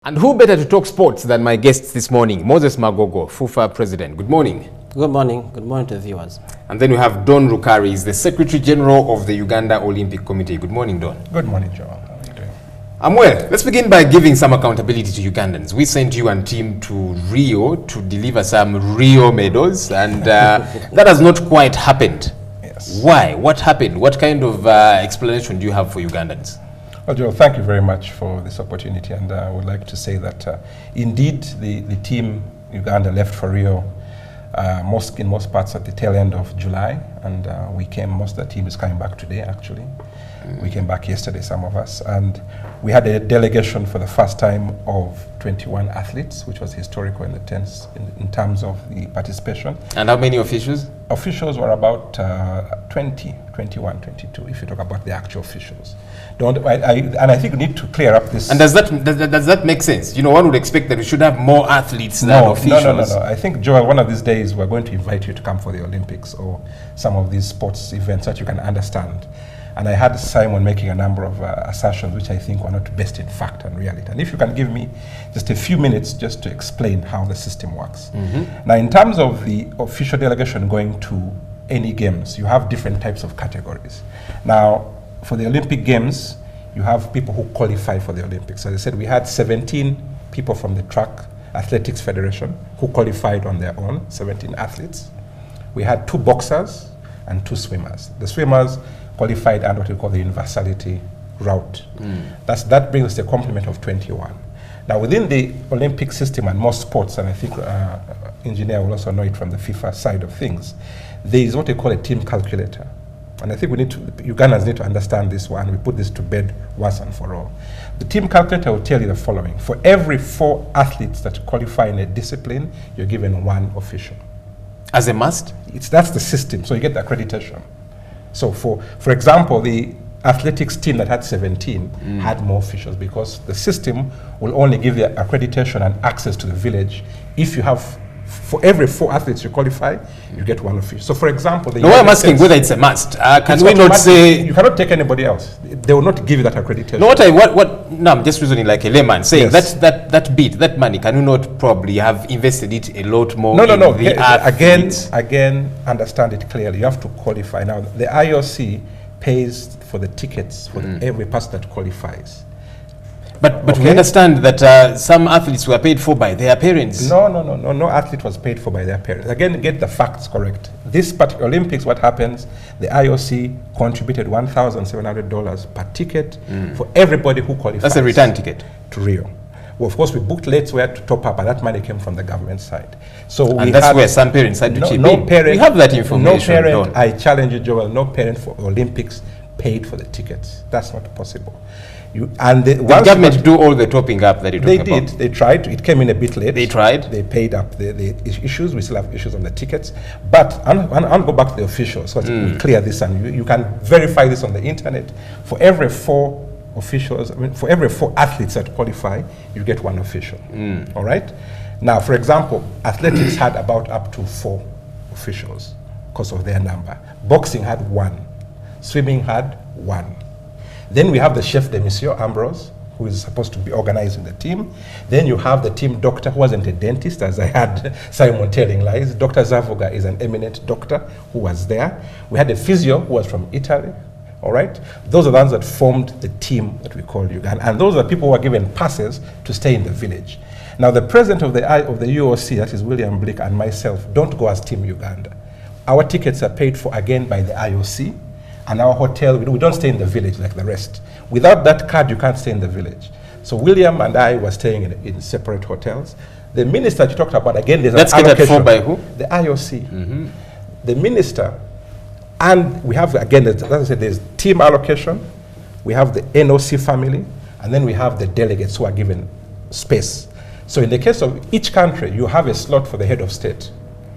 And who better to talk sports than my guests this morning, Moses Magogo, FUFA President. Good morning. Good morning. Good morning to the viewers. And then we have Don Rukari, he's the Secretary General of the Uganda Olympic Committee. Good morning, Don. Good morning, Joel. How are you doing? I'm well. Let's begin by giving some accountability to Ugandans. We sent you and team to Rio to deliver some Rio medals, and that has not quite happened. Yes. Why? What happened? What kind of explanation do you have for Ugandans? Well, Joel, thank you very much for this opportunity, and I would like to say that indeed the team Uganda left for Rio in most parts at the tail end of July, and most of the team is coming back today actually. We came back yesterday, some of us, and we had a delegation for the first time of 21 athletes, which was historical in terms of the participation. And how many officials? Officials were about 21, 22, if you talk about the actual officials. And I think we need to clear up this. And does that make sense? You know, one would expect that we should have more athletes than officials. No. I think, Joel, one of these days we're going to invite you to come for the Olympics or some of these sports events that you can understand. And I had Simon making a number of assertions which I think were not based in fact and reality. And if you can give me just a few minutes just to explain how the system works. Now, in terms of the official delegation going to any games, you have different types of categories. Now, for the Olympic Games, you have people who qualify for the Olympics. As I said, we had 17 people from the Track Athletics Federation who qualified on their own, 17 athletes. We had 2 boxers and 2 swimmers. The swimmers qualified under what we call the universality route. That brings us a complement of 21. Now, within the Olympic system and most sports, and I think engineer will also know it from the FIFA side of things, there is what we call a team calculator. And I think Ugandans need to understand this one. We put this to bed once and for all. The team calculator will tell you the following. For every 4 athletes that qualify in a discipline, you're given 1 official. As a must? That's the system, so you get the accreditation. So for example, the athletics team that had 17 had more officials because the system will only give you accreditation and access to the village if you have. For every 4 athletes you qualify, you get 1 official. So, for example, no, I'm asking whether it's a must. Can we not say you cannot take anybody else? They will not give you that accreditation. No, no, I'm just reasoning like a layman, saying yes. that money, can you not probably have invested it a lot more? No. Again, understand it clearly. You have to qualify. Now, the IOC pays for the tickets for every person that qualifies. But we understand that some athletes were paid for by their parents. No athlete was paid for by their parents. Again, get the facts correct. This particular Olympics, what happens, the IOC contributed $1,700 per ticket for everybody who qualifies. That's a return ticket? To Rio. Well, of course, we booked late where to top up, and that money came from the government side. So that's where some parents had to chip in. Parent, we have that information. No parent, I challenge you, Joel, no parent for Olympics paid for the tickets. That's not possible. The government do all the topping up that you talk about? They did. They tried. It came in a bit late. They tried? They paid up the issues. We still have issues on the tickets. But I'll go back to the officials so we clear this, and you can verify this on the internet. For every 4 officials, for every 4 athletes that qualify, you get 1 official. All right? Now, for example, athletics had about up to 4 officials because of their number. Boxing had 1. Swimming had 1. Then we have the chef de mission, Ambrose, who is supposed to be organizing the team. Then you have the team doctor, who wasn't a dentist, as I had Simon telling lies. Dr. Zavoga is an eminent doctor who was there. We had a physio who was from Italy. All right? Those are the ones that formed the team that we call Uganda. And those are people who are given passes to stay in the village. Now, the president of the UOC, that is William Blick, and myself, don't go as Team Uganda. Our tickets are paid for, again, by the IOC. And our hotel, we don't stay in the village like the rest. Without that card, you can't stay in the village. So William and I were staying in separate hotels. The minister you talked about, again, there's an allocation. That's catered for by who? The IOC. The minister, and we have, again, as I said, there's team allocation, we have the NOC family, and then we have the delegates who are given space. So in the case of each country, you have a slot for the head of state.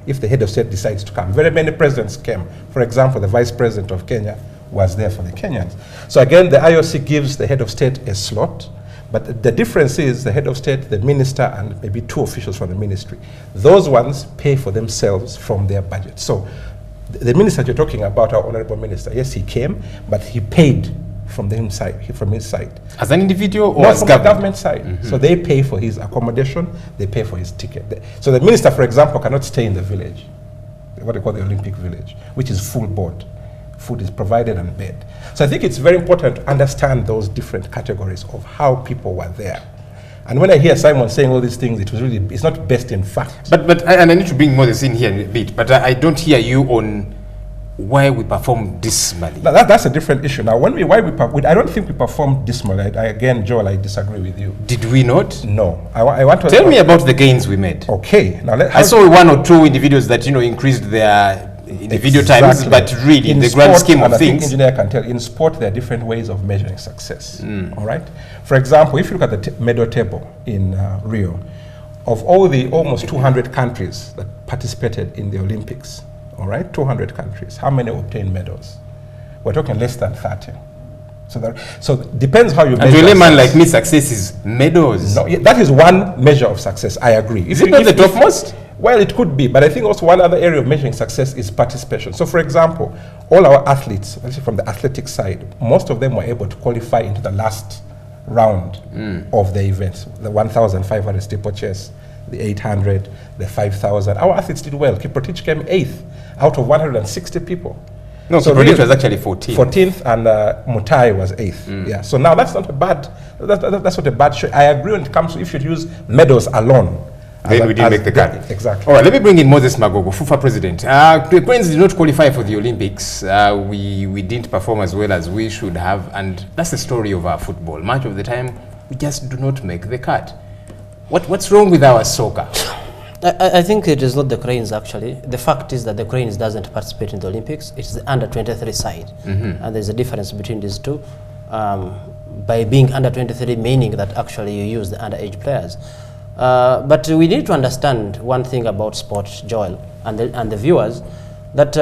If the head of state decides to come. Very many presidents came. For example, the vice president of Kenya was there for the Kenyans. So again, the IOC gives the head of state a slot, but the difference is the head of state, the minister, and maybe 2 officials from the ministry. Those ones pay for themselves from their budget. So the minister you're talking about, our honorable minister, yes, he came, but he paid from his side. As an individual or No, as from government? the government side. So they pay for his accommodation, they pay for his ticket. So the minister, for example, cannot stay in the village, what they call the Olympic village, which is full board. Food is provided and bed. So I think it's very important to understand those different categories of how people were there. And when I hear Simon saying all these things, it's not based in fact. But I need to bring Moses in here in a bit, but I don't hear you on why we perform dismally. Now that's a different issue. Now, I don't think we performed dismally. Again, Joel, I disagree with you. Did we not? No. I want to tell me about the gains we made. Okay. Now I saw one or two individuals that increased their individual times, but really, in the grand scheme of things, I think engineer can tell. In sport, there are different ways of measuring success. All right. For example, if you look at the medal table in Rio, of all the almost 200 countries that participated in the Olympics, all right, 200 countries, how many obtained medals? We're talking less than 30. So it depends how you measure. And to a layman like me, success is medals. No, that is one measure of success. I agree. Is it not the topmost? Well, it could be, but I think also one other area of measuring success is participation. So, for example, all our athletes, especially from the athletic side, most of them were able to qualify into the last round of the events, the 1,500 steeplechase, the 800, the 5,000. Our athletes did well. Kiprotich came 8th out of 160 people. No, so Kiprotich was actually 14th. 14th, and Mutai was 8th. Yeah, so now that's not a bad. That's not a bad show. I agree when it comes to if you use medals alone. Then we didn't make the cut. Exactly. All right, let me bring in Moses Magogo, FUFA president. The Queens did not qualify for the Olympics. We didn't perform as well as we should have, and that's the story of our football. Much of the time, we just do not make the cut. What's wrong with our soccer? I think it is not the Cranes, actually. The fact is that the Cranes doesn't participate in the Olympics. It's the under-23 side. And there's a difference between these two. By being under-23, meaning that actually you use the underage players. But we need to understand one thing about sport, Joel, and the viewers, that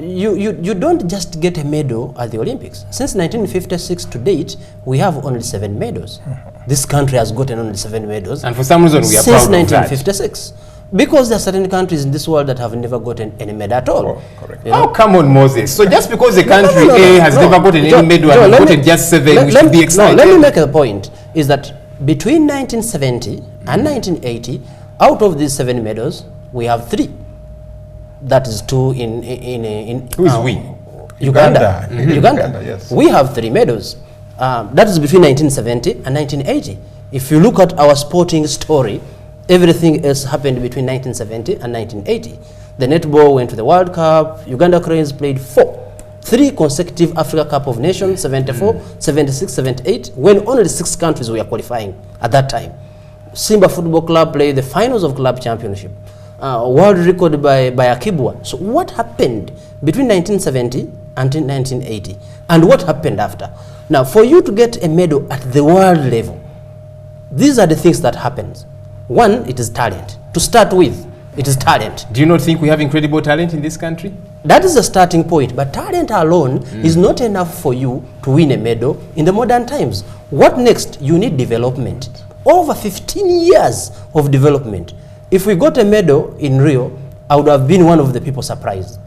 you don't just get a medal at the Olympics. Since 1956 to date, we have only 7 medals. This country has gotten only 7 medals. And for some reason, we are proud of that. Since 1956. Because there are certain countries in this world that have never gotten any medal at all. Oh, correct. Oh, come on, Moses. So just because the country A has never gotten any medal and gotten just 7, we should be excited. No, let me make a point, is that between 1970 and 1980, out of these 7 medals, we have 3. That is 2 in Who is we? Uganda. Uganda, yes. We have 3 medals. That is between 1970 and 1980. If you look at our sporting story, everything else happened between 1970 and 1980. The netball went to the World Cup. Uganda Cranes played 3 consecutive Africa Cup of Nations, 74, 76, 78, when only 6 countries were qualifying at that time. Simba Football Club played the finals of club championship. World record by Akibwa. So what happened between 1970 and 1980? And what happened after? Now, for you to get a medal at the world level, these are the things that happens. One, it is talent. To start with, it is talent. Do you not think we have incredible talent in this country? That is the starting point. But talent alone is not enough for you to win a medal in the modern times. What next? You need development. Over 15 years of development. If we got a medal in Rio, I would have been one of the people surprised.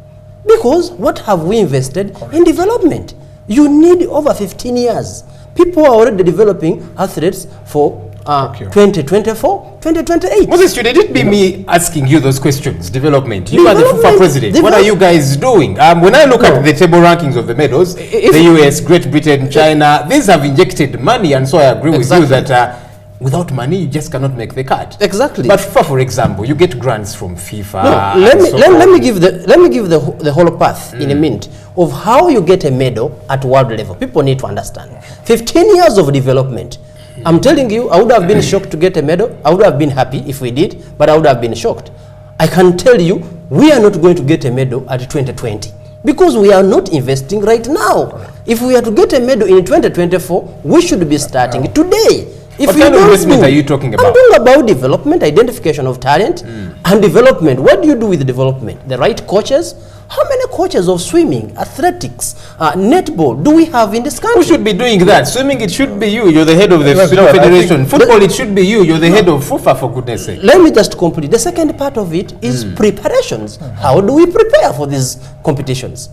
Because what have we invested in development? You need over 15 years. People are already developing athletes for 2024, 2028. Moses, should it be me asking you those questions? Development. You are the FUFA president. What are you guys doing? When I look at the table rankings of the medals, the US, Great Britain, China, these have injected money, and so I agree with you that without money, you just cannot make the cut. Exactly. But FIFA, for example, you get grants from FIFA. No, let me give the whole path in a minute of how you get a medal at world level. People need to understand. 15 years of development. I'm telling you, I would have been shocked to get a medal. I would have been happy if we did, but I would have been shocked. I can tell you, we are not going to get a medal at 2020 because we are not investing right now. If we are to get a medal in 2024, we should be starting today. What kind of investment are you talking about? I'm talking about development, identification of talent, and development. What do you do with development? The right coaches? How many coaches of swimming, athletics, netball do we have in this country? Who should be doing that? Swimming, it should be you. You're the head of the federation. Football, it should be you. You're the head of FUFA, for goodness sake. Let me just complete. The second part of it is preparations. How do we prepare for these competitions?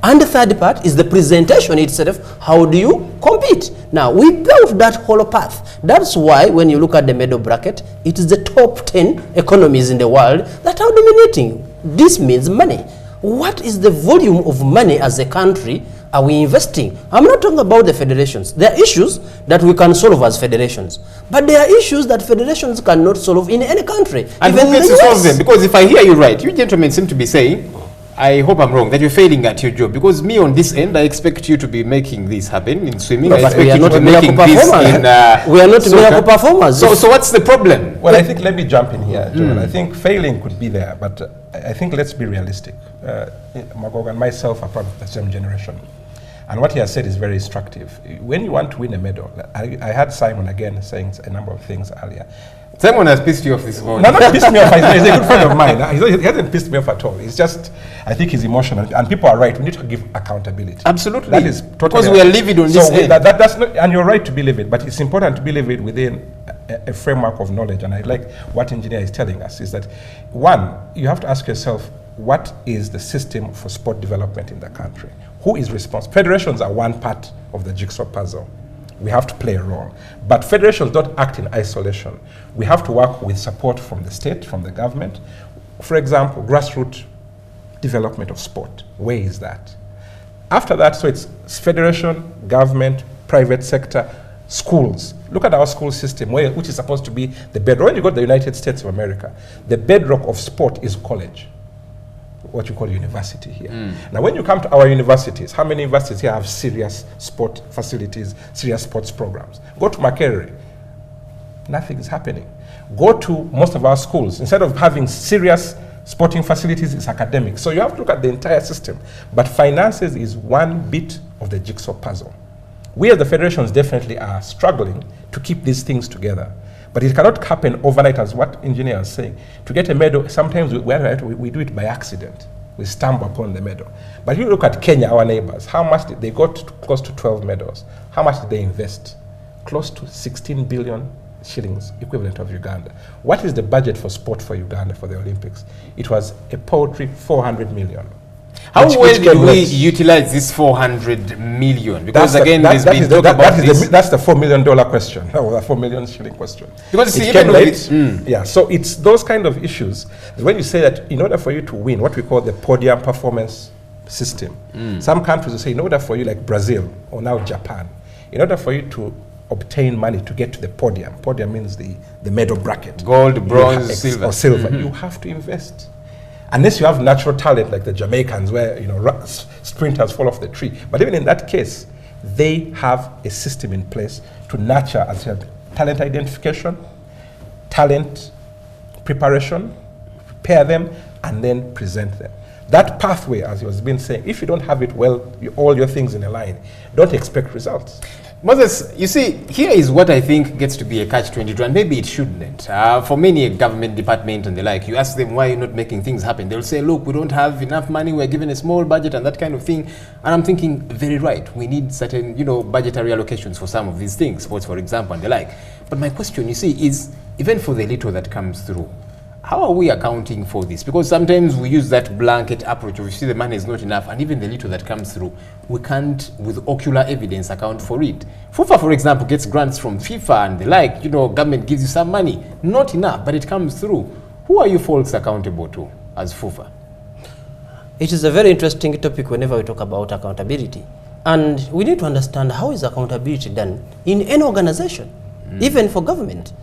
And the third part is the presentation itself. How do you compete? Now, without that whole path, that's why when you look at the medal bracket, it is the top 10 economies in the world that are dominating. This means money. What is the volume of money as a country are we investing? I'm not talking about the federations. There are issues that we can solve as federations. But there are issues that federations cannot solve in any country. And who gets to solve them? Because if I hear you right, you gentlemen seem to be saying, I hope I'm wrong, that you're failing at your job. Because me on this end, I expect you to be making this happen in swimming. No, I expect we are you not to be making this in we are not miracle performers. So what's the problem? Well, I think, let me jump in here, Joel. I think failing could be there, but I think let's be realistic. Magog and myself are part of the same generation. And what he has said is very instructive. When you want to win a medal, I had Simon again saying a number of things earlier. Simon has pissed you off this morning. No, not pissed me off. He's a good friend of mine. He hasn't pissed me off at all. It's just, I think he's emotional. And people are right. We need to give accountability. Absolutely. That is totally because we are livid on this end. That's not, and you're right to be livid, but it's important to be livid within a framework of knowledge. And I like what engineer is telling us is that, one, you have to ask yourself, what is the system for sport development in the country? Who is responsible? Federations are one part of the jigsaw puzzle. We have to play a role. But federations don't act in isolation. We have to work with support from the state, from the government. For example, grassroots development of sport. Where is that? After that, so it's federation, government, private sector, schools. Look at our school system, which is supposed to be the bedrock. When you go to the United States of America, the bedrock of sport is college, what you call university here. Now, when you come to our universities, how many universities here have serious sport facilities, serious sports programs? Go to Makerere, nothing is happening. Go to most of our schools, instead of having serious sporting facilities, it's academic. So you have to look at the entire system. But finances is one bit of the jigsaw puzzle. We as the federations definitely are struggling to keep these things together. But it cannot happen overnight, as what engineer is saying. To get a medal, sometimes we do it by accident. We stumble upon the medal. But if you look at Kenya, our neighbors, how much did they got close to 12 medals? How much did they invest? Close to 16 billion shillings, equivalent of Uganda. What is the budget for sport for Uganda for the Olympics? It was a paltry 400 million. How well do we utilize this 400 million? Because again, that's the $4 million question, or the 4 million shilling question. Because it came late. Yeah, so it's those kind of issues. When you say that in order for you to win, what we call the podium performance system, some countries will say in order for you, like Brazil or now Japan, in order for you to obtain money to get to the podium, podium means the medal bracket. Gold, bronze, silver. Or silver. You have to invest. Unless you have natural talent like the Jamaicans where sprinters fall off the tree. But even in that case, they have a system in place to nurture, as I said, talent identification, talent preparation, prepare them, and then present them. That pathway, as you was been saying, if you don't have it well, all your things in a line, don't expect results. Moses, you see, here is what I think gets to be a catch-22, and maybe it shouldn't. For many government departments and the like, you ask them why you're not making things happen. They'll say, look, we don't have enough money, we're given a small budget and that kind of thing. And I'm thinking, very right, we need certain, budgetary allocations for some of these things, sports, for example, and the like. But my question, you see, is even for the little that comes through, how are we accounting for this? Because sometimes we use that blanket approach of, you see, the money is not enough, and even the little that comes through, we can't, with ocular evidence, account for it. FIFA, for example, gets grants from FIFA and the like. Government gives you some money. Not enough, but it comes through. Who are you folks accountable to as FIFA? It is a very interesting topic whenever we talk about accountability. And we need to understand how is accountability done in any organization, even for government.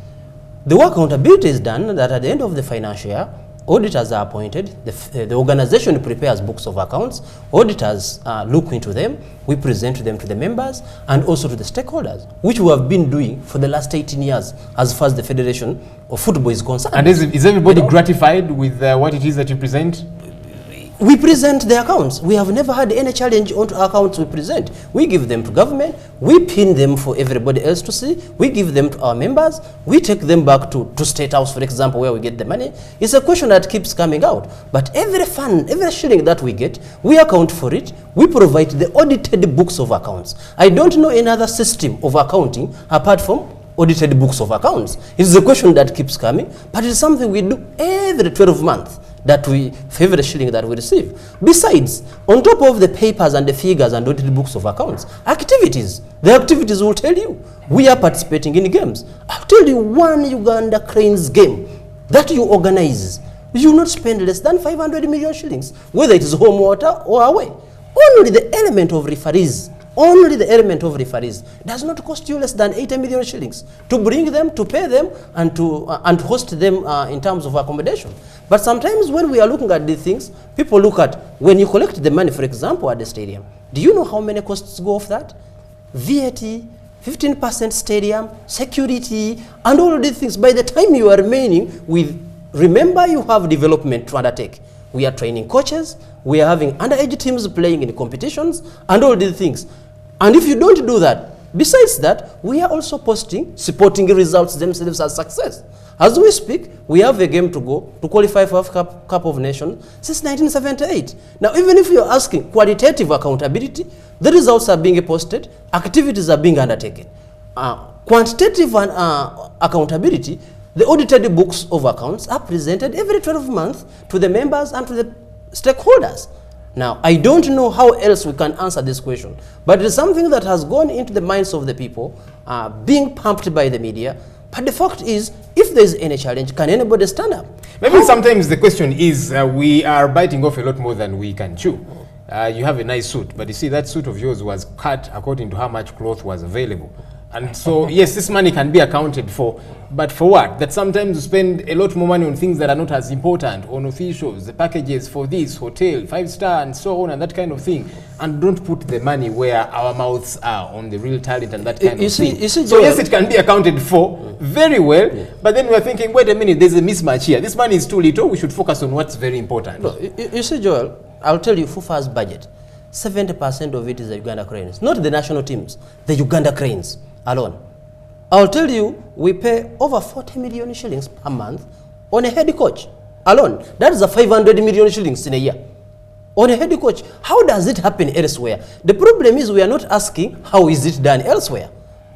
The work accountability is done that at the end of the financial year, auditors are appointed, the organization prepares books of accounts, auditors look into them, we present them to the members and also to the stakeholders, which we have been doing for the last 18 years as far as the Federation of Football is concerned. And is everybody gratified with what it is that you present? We present the accounts. We have never had any challenge on accounts we present. We give them to government. We pin them for everybody else to see. We give them to our members. We take them back to State House, for example, where we get the money. It's a question that keeps coming out. But every fund, every shilling that we get, we account for it. We provide the audited books of accounts. I don't know any other system of accounting apart from audited books of accounts. It's a question that keeps coming, but it's something we do every 12 months. for every shilling that we receive. Besides, on top of the papers and the figures and audited books of accounts, activities. The activities will tell you. We are participating in games. I'll tell you, one Uganda Cranes game that you organize, you will not spend less than 500 million shillings, whether it is home water or away. Only the element of referees does not cost you less than 80 million shillings to bring them, to pay them, and to host them in terms of accommodation. But sometimes when we are looking at these things, people look at, when you collect the money, for example, at the stadium, do you know how many costs go off that? VAT, 15% stadium, security, and all of these things. By the time you are remaining with, remember you have development to undertake. We are training coaches, we are having underage teams playing in competitions, and all these things. And if you don't do that, besides that, we are also posting supporting results themselves as success. As we speak, we have a game to go to qualify for Cup of Nations since 1978. Now, even if you're asking qualitative accountability, the results are being posted, activities are being undertaken. Quantitative accountability, the audited books of accounts are presented every 12 months to the members and to the stakeholders. Now, I don't know how else we can answer this question, but it is something that has gone into the minds of the people, being pumped by the media. But the fact is, if there is any challenge, can anybody stand up? Maybe sometimes the question is, we are biting off a lot more than we can chew. You have a nice suit, but you see that suit of yours was cut according to how much cloth was available. And so, yes, this money can be accounted for, but for what? That sometimes you spend a lot more money on things that are not as important, on officials, the packages for this, hotel, 5-star, and so on, and that kind of thing, and don't put the money where our mouths are, on the real talent and that kind of thing. So yes, it can be accounted for very well, but then we're thinking, wait a minute, there's a mismatch here. This money is too little, we should focus on what's very important. No, you see, Joel, I'll tell you, FUFA's budget, 70% of it is the Uganda Cranes, not the national teams, the Uganda Cranes alone. I'll tell you, we pay over 40 million shillings per month on a head coach alone. That is a 500 million shillings in a year. On a head coach, how does it happen elsewhere? The problem is we are not asking how is it done elsewhere.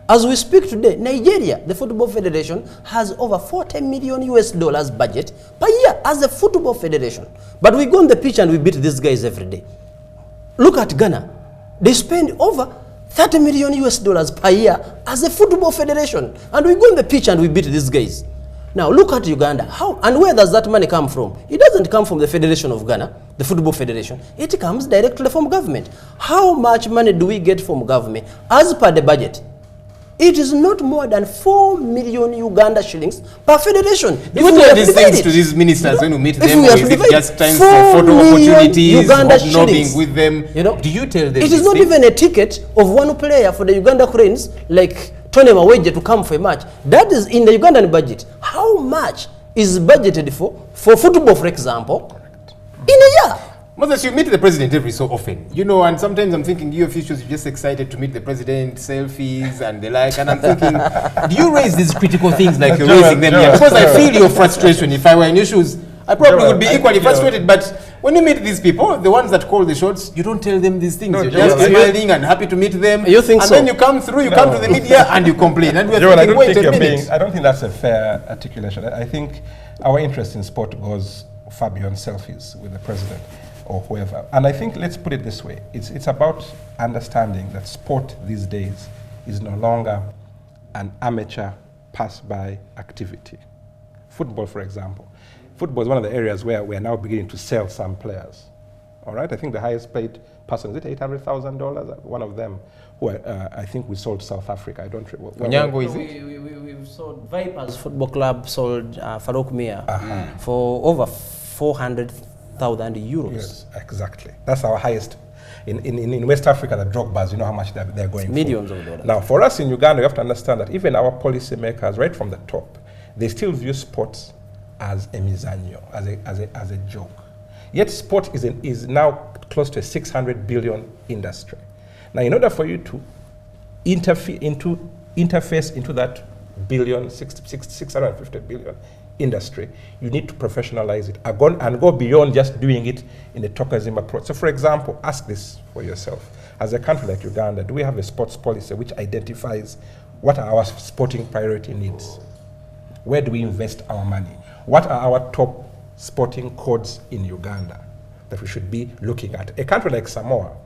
As we speak today, Nigeria, the Football Federation, has over 40 million US dollars budget per year as a football federation. But we go on the pitch and we beat these guys every day. Look at Ghana. They spend over 30 million US dollars per year as a football federation. And we go on the pitch and we beat these guys. Now look at Uganda. How and where does that money come from? It doesn't come from the Federation of Ghana, the Football Federation. It comes directly from government. How much money do we get from government as per the budget? It is not more than 4 million Uganda shillings per federation. You would tell these things to these ministers when you meet them, or is it just time for photo opportunities, hobnobbing with them? You know, do you tell them it is not even a ticket of one player for the Uganda Cranes, like Tony Maweje, to come for a match. That is in the Ugandan budget. How much is budgeted for football, for example, in a year? Moses, you meet the president every so often, you know, and sometimes I'm thinking you officials, you're just excited to meet the president, selfies and the like, and I'm thinking, do you raise these critical things like you're raising them here? Because I feel your frustration. If I were in your shoes, I probably would be equally frustrated, but when you meet these people, the ones that call the shots, you don't tell them these things. You're just smiling and happy to meet them. You think and so? Then you come through, you come to the media and you complain. And we're thinking, wait a minute. I don't think that's a fair articulation. I think our interest in sport goes far beyond selfies with the president or whoever. And I think, let's put it this way, it's about understanding that sport these days is no longer an amateur pass-by activity. Football, for example. Football is one of the areas where we're now beginning to sell some players. All right, I think the highest paid person, is it $800,000? One of them, who I think we sold South Africa. I don't remember. Onyango, is it? We've sold Vipers Football Club, sold Farouk Mia for over 400,000 euros. Yes, exactly. That's our highest. In West Africa, the Drogbas, you know how much they're going Millions for. of dollars. Now, for us in Uganda, you have to understand that even our policymakers, right from the top, they still view sports as a mizanyo, as a joke. Yet sport is now close to a 600 billion industry. Now, in order for you to interface into that 650 billion industry, you need to professionalize it and go beyond just doing it in a tokenism approach. So, for example, ask this for yourself. As a country like Uganda, do we have a sports policy which identifies what are our sporting priority needs? Where do we invest our money? What are our top sporting codes in Uganda that we should be looking at. A country like Samoa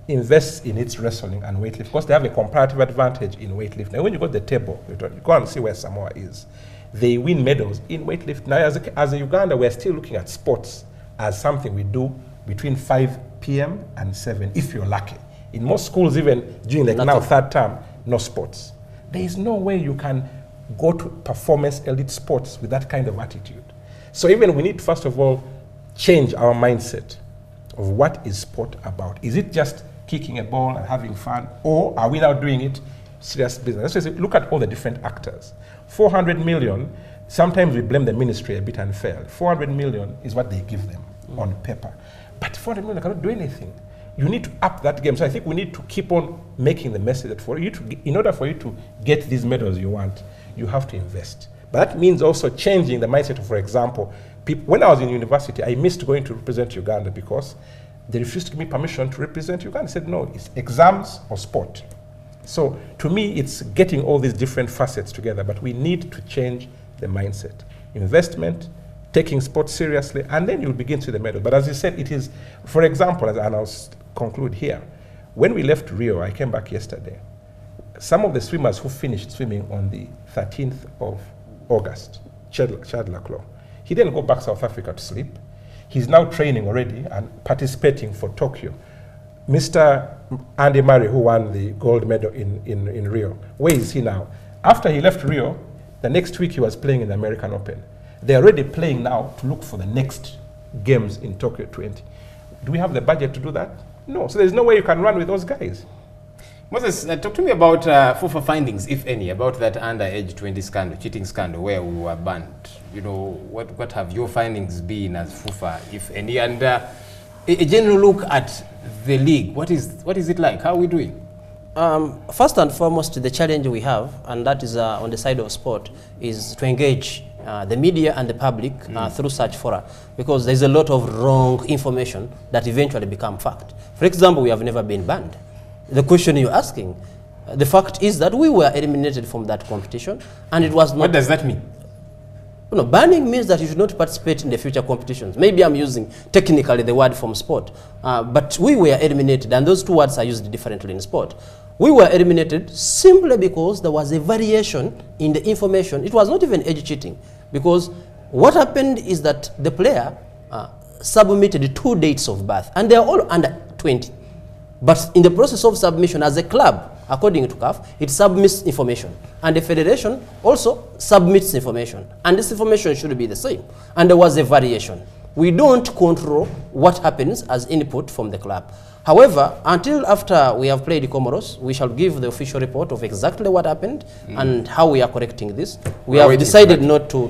invests in its wrestling and weightlifting because they have a comparative advantage in weightlifting. And when you go to the table, you go and see where Samoa is. They win medals in weightlifting. Now, as a Uganda, we're still looking at sports as something we do between 5 p.m. and 7, if you're lucky. In most schools, even during like now third term, no sports. There is no way you can go to performance elite sports with that kind of attitude. So even we need, first of all, change our mindset of what is sport about. Is it just kicking a ball and having fun, or are we now doing it serious business? Let's just look at all the different actors. 400 million, sometimes we blame the ministry a bit unfair. 400 million is what they give them on paper. But 400 million cannot do anything. You need to up that game. So I think we need to keep on making the message that for you to, in order for you to get these medals you want, you have to invest. But that means also changing the mindset of, for example, when I was in university, I missed going to represent Uganda because they refused to give me permission to represent Uganda. I said, no, it's exams or sport. So to me, it's getting all these different facets together, but we need to change the mindset. Investment, taking sport seriously, and then you'll begin to see the medal. But as you said, it is, for example, and I'll conclude here, when we left Rio, I came back yesterday, some of the swimmers who finished swimming on the 13th of August, Chad Laclau, he didn't go back to South Africa to sleep. He's now training already and participating for Tokyo. Mr. Andy Murray, who won the gold medal in Rio, where is he now? After he left Rio, the next week he was playing in the American Open. They're already playing now to look for the next games in Tokyo 20. Do we have the budget to do that? No. So there's no way you can run with those guys. Moses, talk to me about FUFA findings, if any, about that underage 20 scandal, cheating scandal, where we were banned. You know, what have your findings been as FUFA, if any? And a general look at the league. What is it like? How are we doing? First and foremost, the challenge we have, and that is on the side of sport, is to engage the media and the public through such fora, because there's a lot of wrong information that eventually become fact. For example, we have never been banned. The question you're asking, the fact is that we were eliminated from that competition, and it was not... What does that mean? No, banning means that you should not participate in the future competitions. Maybe I'm using technically the word from sport, but we were eliminated, and those two words are used differently in sport. We were eliminated simply because there was a variation in the information. It was not even age cheating, because what happened is that the player submitted 2 dates of birth, and they are all under 20. But in the process of submission, as a club, according to CAF, it submits information. And the federation also submits information. And this information should be the same. And there was a variation. We don't control what happens as input from the club. However, until after we have played Comoros, we shall give the official report of exactly what happened and how we are correcting this. We have decided not to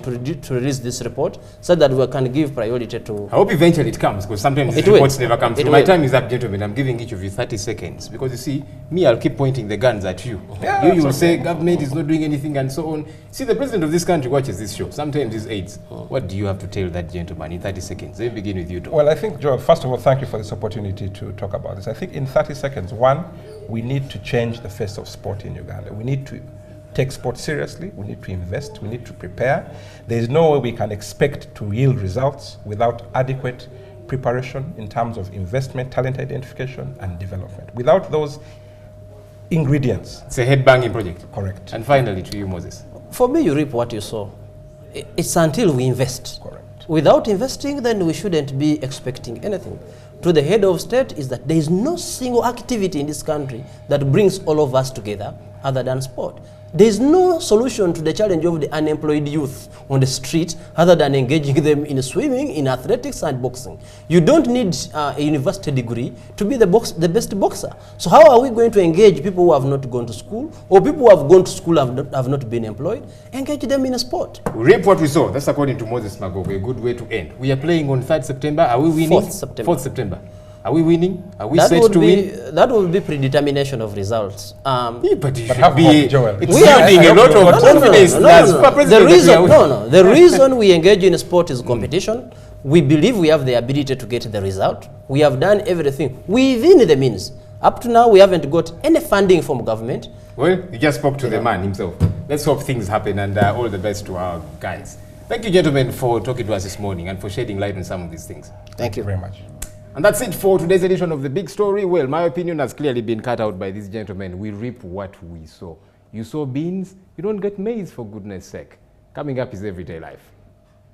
release this report so that we can give priority to... I hope eventually it comes, because sometimes these reports never come through. My time is up, gentlemen. I'm giving each of you 30 seconds. Because you see, me, I'll keep pointing the guns at you. Yeah, you will say government is not doing anything and so on. See, the president of this country watches this show. Sometimes he's aides. What do you have to tell that gentleman in 30 seconds? Let me begin with you, Tom. Well, I think, Joel, first of all, thank you for this opportunity to talk about this. I think in 30 seconds, one, we need to change the face of sport in Uganda. We need to take sport seriously. We need to invest. We need to prepare. There is no way we can expect to yield results without adequate preparation in terms of investment, talent identification, and development. Without those ingredients. It's a head-banging project. Correct. And finally, to you, Moses. For me, you reap what you sow. It's until we invest. Correct. Without investing, then we shouldn't be expecting anything. To the head of state is that there is no single activity in this country that brings all of us together other than sport. There is no solution to the challenge of the unemployed youth on the street other than engaging them in swimming, in athletics and boxing. You don't need a university degree to be the best boxer. So how are we going to engage people who have not gone to school, or people who have gone to school have not been employed? Engage them in a sport. We reap what we sow. That's according to Moses Magogo, a good way to end. We are playing on 3rd September. Are we winning? 4th September. 4th September. Are we winning? Are we set to win? That will be predetermination of results. But you should be exuding a lot of confidence. The reason we engage in sport is competition. We believe we have the ability to get the result. We have done everything within the means. Up to now, we haven't got any funding from government. Well, you just spoke to the man himself. Let's hope things happen, and all the best to our guys. Thank you, gentlemen, for talking to us this morning and for shedding light on some of these things. Thank you very much. And that's it for today's edition of The Big Story. Well, my opinion has clearly been cut out by these gentlemen. We reap what we sow. You sow beans, you don't get maize, for goodness sake. Coming up is Everyday Life.